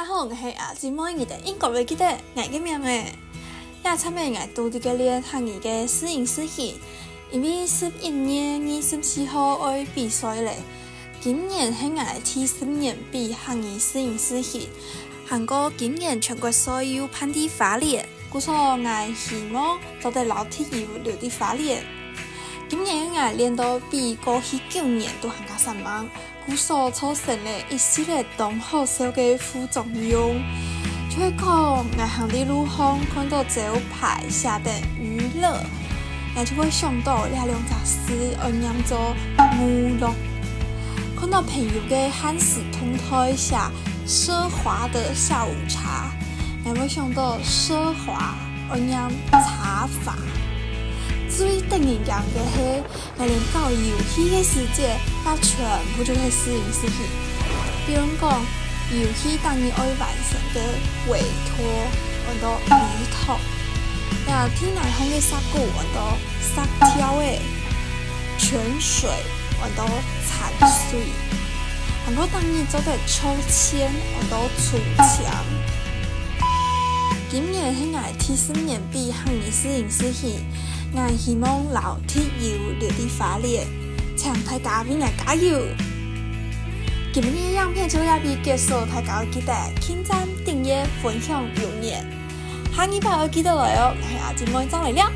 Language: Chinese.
家好，我是阿姊妹，你的英国要記得我嘅名誒。也參與我讀這個年行業嘅試營試戲，因為11月24號會比賽咧。今年係我第10年比行業試營試戲，韓國今年全國所有攀地花蓮，故所我希望做得老鐵要留啲花蓮。今年我練到比過去9年都更加散忙。故所造成了一系列當好笑嘅副作用，就會講我行的路上看到招牌寫的娛樂，我就會想到這兩隻字我念做娛樂。看到朋友嘅漢字通台寫奢華的下午茶，我會想到奢華我念茶法。最得人驚嘅係，我連搞遊戲嘅世界，也全部都係試營試戲。比如講，遊戲當然愛完成嘅委託，我都委託；也天南方嘅沙鼓，我都沙跳嘅；泉水，我都殘水；韓國當然做得抽籤，我都出槍。今年係我第10年比行業試營試戲。我希望老鐵要留啲花蓮，請大家俾我加油！今日嘅影片就要被結束，大家記得點讚、訂閱、分享、留言，下禮拜我記得來哦，我係阿姊妹走嚟了。